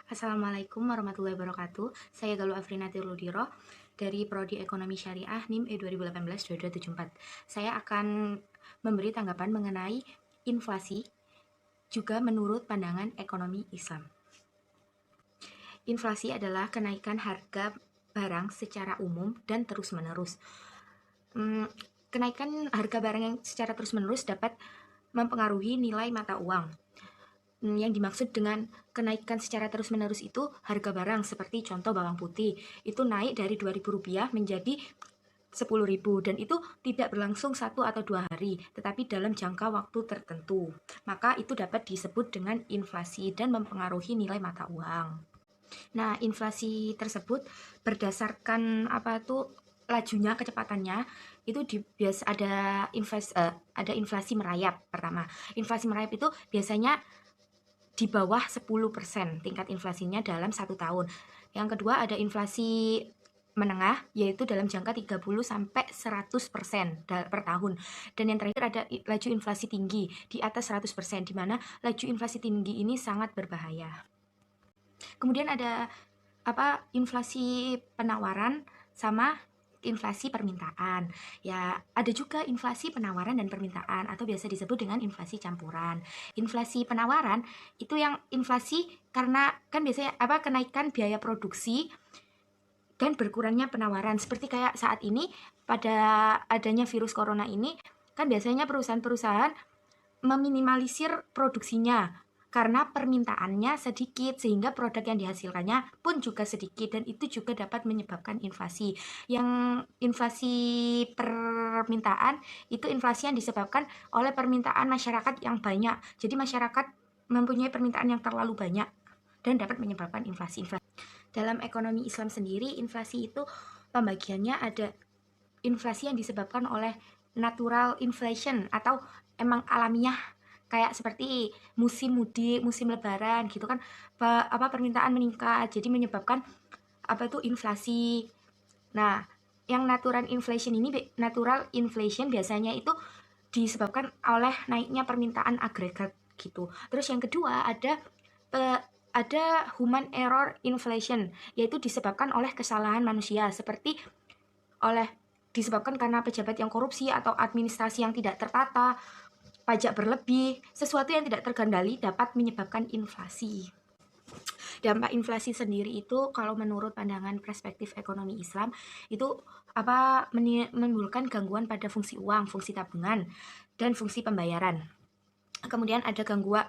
Assalamualaikum warahmatullahi wabarakatuh. Saya Galuh Afrina Tirludiro dari Prodi Ekonomi Syariah NIM E2018-2274. Saya akan memberi tanggapan mengenai inflasi juga menurut pandangan ekonomi Islam. Inflasi adalah kenaikan harga barang secara umum dan terus-menerus. Kenaikan harga barang yang secara terus-menerus dapat mempengaruhi nilai mata uang. Yang dimaksud dengan kenaikan secara terus-menerus itu harga barang seperti contoh bawang putih itu naik dari Rp2.000 menjadi Rp10.000 dan itu tidak berlangsung 1 atau 2 hari tetapi dalam jangka waktu tertentu, maka itu dapat disebut dengan inflasi dan mempengaruhi nilai mata uang. Nah, inflasi tersebut berdasarkan lajunya, kecepatannya itu biasa ada inflasi merayap. Pertama, inflasi merayap itu biasanya di bawah 10% tingkat inflasinya dalam 1 tahun. Yang kedua ada inflasi menengah, yaitu dalam jangka 30-100% per tahun. Dan yang terakhir ada laju inflasi tinggi di atas 100%, di mana laju inflasi tinggi ini sangat berbahaya. Kemudian ada inflasi penawaran sama inflasi permintaan. Ya, ada juga inflasi penawaran dan permintaan atau biasa disebut dengan inflasi campuran. Inflasi penawaran itu yang inflasi karena kan biasanya kenaikan biaya produksi dan berkurangnya penawaran. Seperti kayak saat ini pada adanya virus corona ini kan biasanya perusahaan-perusahaan meminimalisir produksinya karena permintaannya sedikit sehingga produk yang dihasilkannya pun juga sedikit, dan itu juga dapat menyebabkan inflasi. Yang inflasi permintaan itu inflasi yang disebabkan oleh permintaan masyarakat yang banyak. Jadi masyarakat mempunyai permintaan yang terlalu banyak dan dapat menyebabkan inflasi. Dalam ekonomi Islam sendiri, inflasi itu pembagiannya ada inflasi yang disebabkan oleh natural inflation atau emang alamiah, kayak seperti musim mudik, musim lebaran gitu kan, permintaan meningkat jadi menyebabkan inflasi. Nah, yang natural inflation biasanya itu disebabkan oleh naiknya permintaan agregat gitu. Terus yang kedua ada human error inflation, yaitu disebabkan oleh kesalahan manusia seperti disebabkan karena pejabat yang korupsi atau administrasi yang tidak tertata, pajak berlebih, sesuatu yang tidak terkendali dapat menyebabkan inflasi. Dampak inflasi sendiri itu kalau menurut pandangan perspektif ekonomi Islam itu menimbulkan gangguan pada fungsi uang, fungsi tabungan, dan fungsi pembayaran. Kemudian ada gangguan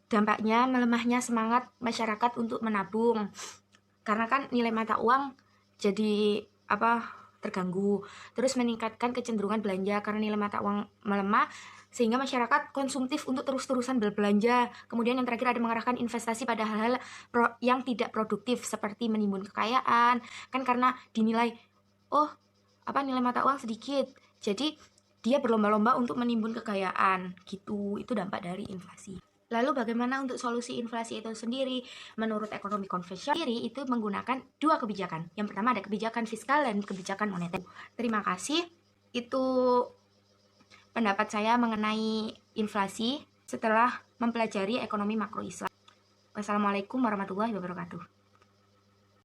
dampaknya melemahnya semangat masyarakat untuk menabung karena kan nilai mata uang jadi terganggu. Terus meningkatkan kecenderungan belanja karena nilai mata uang melemah sehingga masyarakat konsumtif untuk terus-terusan berbelanja. Kemudian yang terakhir ada mengarahkan investasi pada hal-hal yang tidak produktif seperti menimbun kekayaan, kan karena dinilai nilai mata uang sedikit jadi dia berlomba-lomba untuk menimbun kekayaan gitu. Itu dampak dari inflasi. Lalu bagaimana untuk solusi inflasi itu sendiri? Menurut ekonomi konvensional itu menggunakan 2 kebijakan. Yang pertama ada kebijakan fiskal dan kebijakan moneter. Terima kasih. Itu pendapat saya mengenai inflasi setelah mempelajari ekonomi makro Islam. Wassalamualaikum warahmatullahi wabarakatuh.